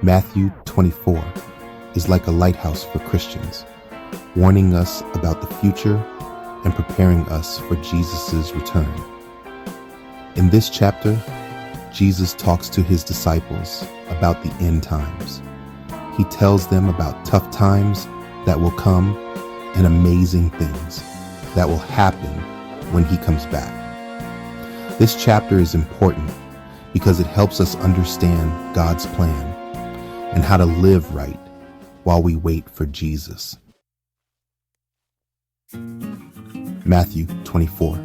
Matthew 24 is like a lighthouse for Christians, warning us about the future and preparing us for Jesus' return. In this chapter, Jesus talks to his disciples about the end times. He tells them about tough times that will come and amazing things that will happen when he comes back. This chapter is important because it helps us understand God's plan and how to live right while we wait for Jesus. Matthew 24,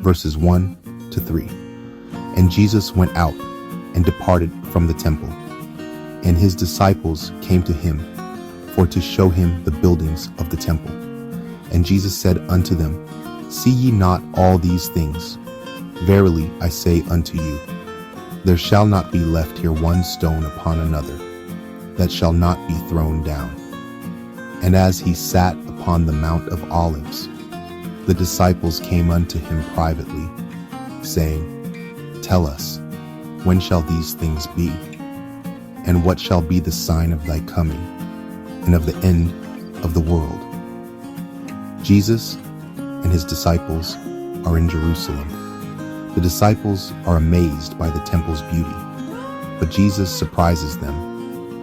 verses 1 to 3. And Jesus went out and departed from the temple, and his disciples came to him for to show him the buildings of the temple. And Jesus said unto them, See ye not all these things? Verily I say unto you, there shall not be left here one stone upon another, that shall not be thrown down. And as he sat upon the Mount of Olives, the disciples came unto him privately, saying, Tell us, when shall these things be? And what shall be the sign of thy coming, and of the end of the world? Jesus and his disciples are in Jerusalem. The disciples are amazed by the temple's beauty, but Jesus surprises them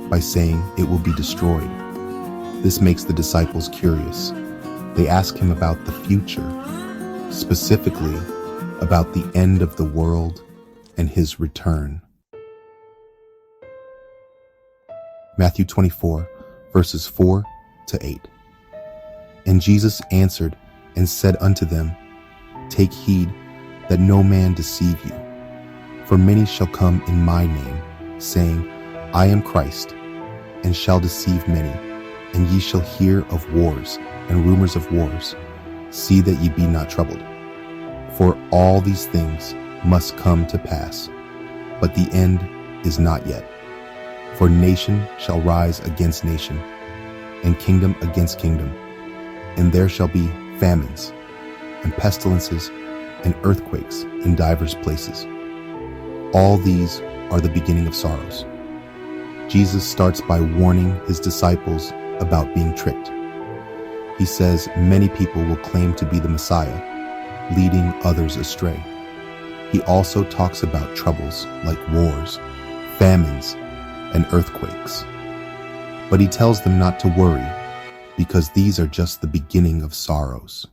by saying it will be destroyed. This makes the disciples curious. They ask him about the future, specifically about the end of the world and his return. Matthew 24, verses 4 to 8. And Jesus answered and said unto them, Take heed that no man deceive you. For many shall come in my name, saying, I am Christ, and shall deceive many. And ye shall hear of wars and rumors of wars. See that ye be not troubled. For all these things must come to pass, but the end is not yet. For nation shall rise against nation, and kingdom against kingdom. And there shall be famines, and pestilences, and earthquakes in divers places. All these are the beginning of sorrows. Jesus starts by warning his disciples about being tricked. He says many people will claim to be the Messiah, leading others astray. He also talks about troubles like wars, famines, and earthquakes. But he tells them not to worry, because these are just the beginning of sorrows.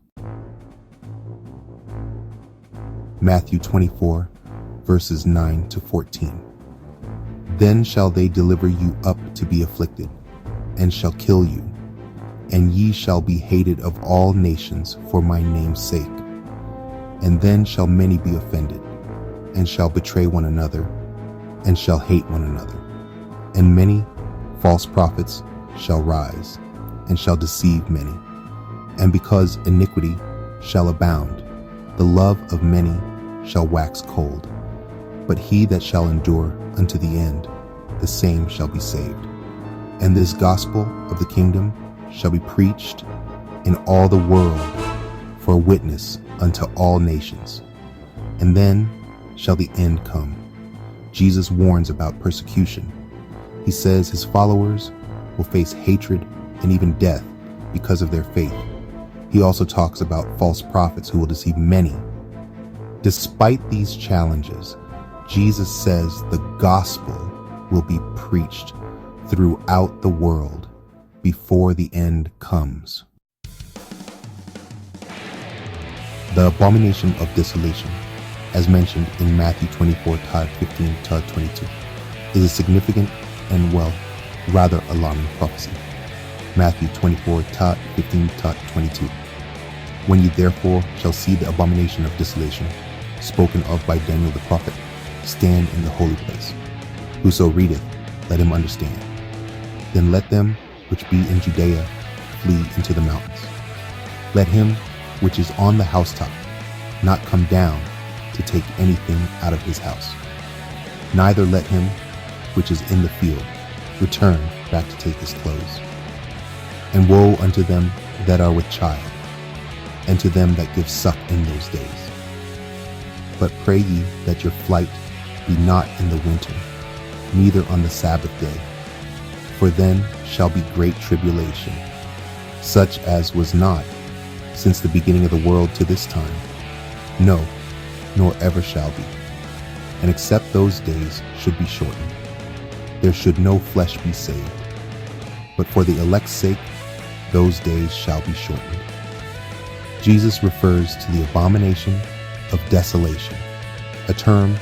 Matthew 24, verses 9 to 14. Then shall they deliver you up to be afflicted, and shall kill you, and ye shall be hated of all nations for my name's sake. And then shall many be offended, and shall betray one another, and shall hate one another. And many false prophets shall rise, and shall deceive many. And because iniquity shall abound, the love of many shall wax cold. But he that shall endure unto the end, the same shall be saved. And this gospel of the kingdom shall be preached in all the world for a witness unto all nations. And then shall the end come. Jesus warns about persecution. He says his followers will face hatred and even death because of their faith. He also talks about false prophets who will deceive many. Despite these challenges, Jesus says the gospel will be preached throughout the world before the end comes. The abomination of desolation, as mentioned in Matthew 24, 15 to 22, is a significant and, rather alarming prophecy. Matthew 24, 15 to 22. When ye therefore shall see the abomination of desolation, spoken of by Daniel the prophet, stand in the holy place. Whoso readeth, let him understand. Then let them which be in Judea flee into the mountains. Let him which is on the housetop not come down to take anything out of his house. Neither let him which is in the field return back to take his clothes. And woe unto them that are with child, and to them that give suck in those days. But pray ye that your flight be not in the winter, neither on the Sabbath day, For then shall be great tribulation, such as was not since the beginning of the world to this time, no, nor ever shall be. And except those days should be shortened, there should no flesh be saved. But for the elect's sake, those days shall be shortened. Jesus refers to the abomination of desolation, a term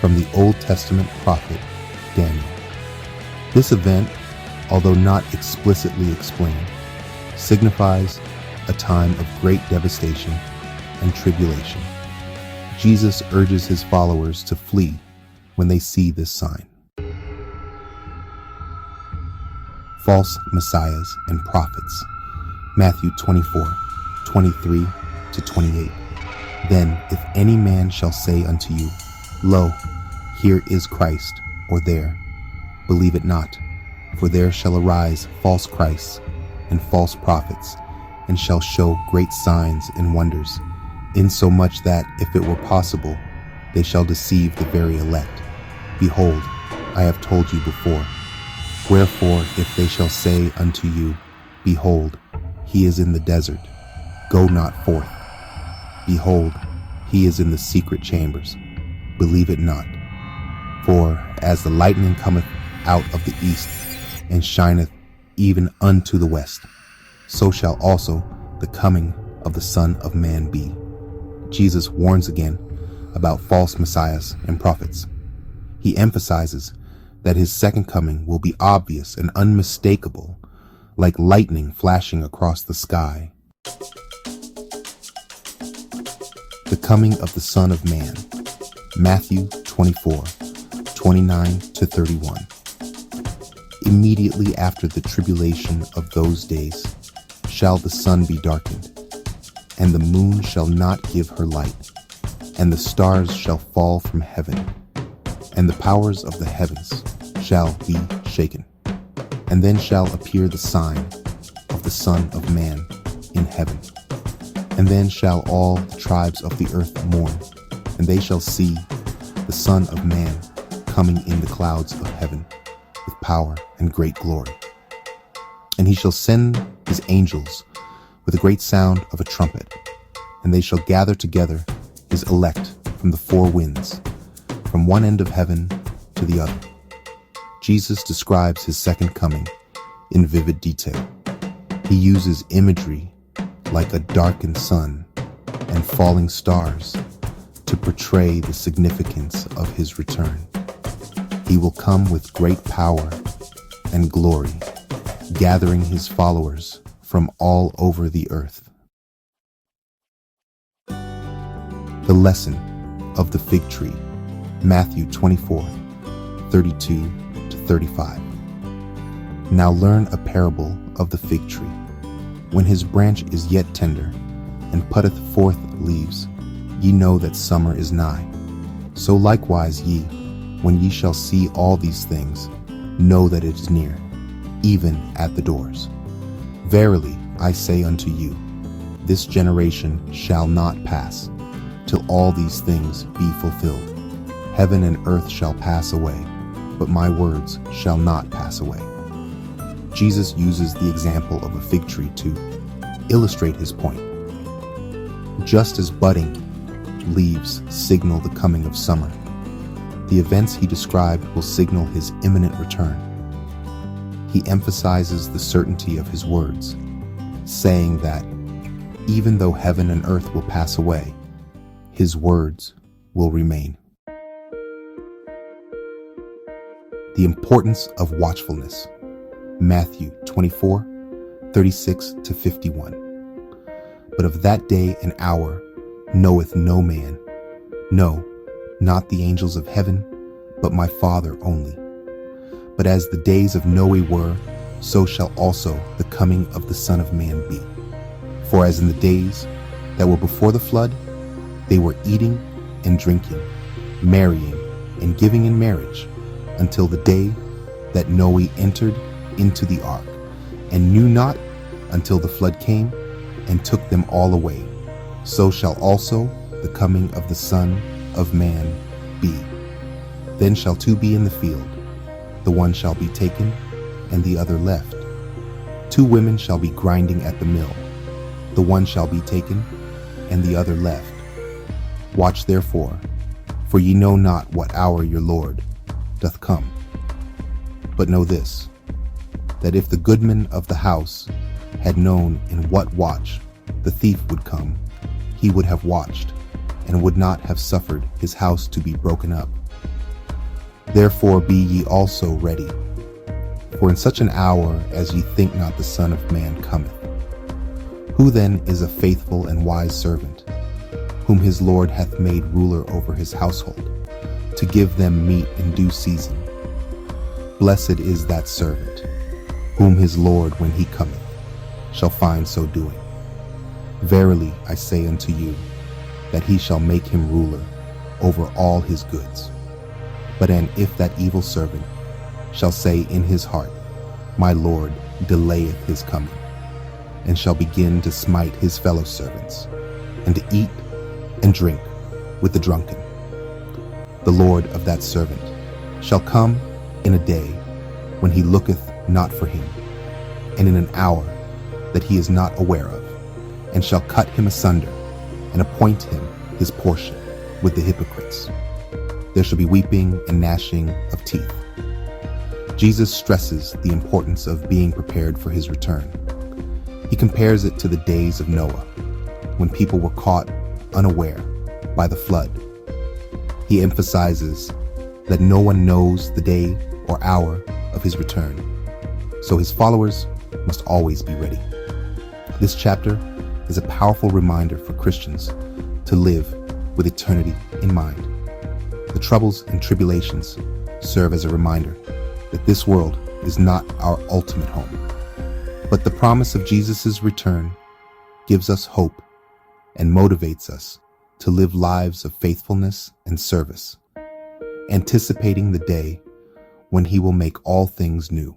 from the Old Testament prophet Daniel. This event, although not explicitly explained, signifies a time of great devastation and tribulation. Jesus urges his followers to flee when they see this sign. False messiahs and prophets. Matthew 24:23-28. Then if any man shall say unto you, Lo, here is Christ, or there, believe it not, for there shall arise false Christs and false prophets, and shall show great signs and wonders, insomuch that, if it were possible, they shall deceive the very elect. Behold, I have told you before. Wherefore, if they shall say unto you, Behold, he is in the desert, go not forth. Behold, he is in the secret chambers, believe it not. For as the lightning cometh out of the east, and shineth even unto the west, so shall also the coming of the Son of Man be. Jesus warns again about false messiahs and prophets. He emphasizes that his second coming will be obvious and unmistakable, like lightning flashing across the sky. The coming of the Son of Man. Matthew 24:29-31. Immediately after the tribulation of those days shall the sun be darkened, and the moon shall not give her light, and the stars shall fall from heaven, and the powers of the heavens shall be shaken. And then shall appear the sign of the Son of Man in heaven. And then shall all the tribes of the earth mourn, and they shall see the Son of Man coming in the clouds of heaven with power and great glory. And he shall send his angels with a great sound of a trumpet, and they shall gather together his elect from the four winds, from one end of heaven to the other. Jesus describes his second coming in vivid detail. He uses imagery like a darkened sun and falling stars to portray the significance of his return. He will come with great power and glory, gathering his followers from all over the earth. The lesson of the fig tree. Matthew 24:32-35. Now learn a parable of the fig tree. When his branch is yet tender, and putteth forth leaves, ye know that summer is nigh. So likewise ye, when ye shall see all these things, know that it is near, even at the doors. Verily I say unto you, this generation shall not pass, till all these things be fulfilled. Heaven and earth shall pass away, but my words shall not pass away. Jesus uses the example of a fig tree to illustrate his point. Just as budding leaves signal the coming of summer, the events he described will signal his imminent return. He emphasizes the certainty of his words, saying that even though heaven and earth will pass away, his words will remain. The importance of watchfulness. Matthew 24:36-51. But of that day and hour knoweth no man, no, not the angels of heaven, but my Father only. But as the days of Noe were, so shall also the coming of the Son of Man be. For as in the days that were before the flood, they were eating and drinking, marrying and giving in marriage, until the day that Noe entered into the ark, and knew not until the flood came and took them all away. So shall also the coming of the Son of Man be. Then shall two be in the field, the one shall be taken, and the other left. 2 women shall be grinding at the mill. The one shall be taken, and the other left. Watch therefore, for ye know not what hour your Lord doth come. But know this, that if the goodman of the house had known in what watch the thief would come, he would have watched, and would not have suffered his house to be broken up. Therefore be ye also ready, for in such an hour as ye think not the Son of Man cometh. Who then is a faithful and wise servant, whom his Lord hath made ruler over his household, to give them meat in due season? Blessed is that servant, whom his Lord, when he cometh, shall find so doing. Verily I say unto you, that he shall make him ruler over all his goods. But and if that evil servant shall say in his heart, My Lord delayeth his coming, and shall begin to smite his fellow servants, and to eat and drink with the drunken, the Lord of that servant shall come in a day when he looketh not for him, and in an hour that he is not aware of, and shall cut him asunder, and appoint him his portion with the hypocrites. There shall be weeping and gnashing of teeth. Jesus stresses the importance of being prepared for his return. He compares it to the days of Noah, when people were caught unaware by the flood. He emphasizes that no one knows the day or hour of his return, so his followers must always be ready. This chapter is a powerful reminder for Christians to live with eternity in mind. The troubles and tribulations serve as a reminder that this world is not our ultimate home, but the promise of Jesus' return gives us hope and motivates us to live lives of faithfulness and service, anticipating the day when he will make all things new.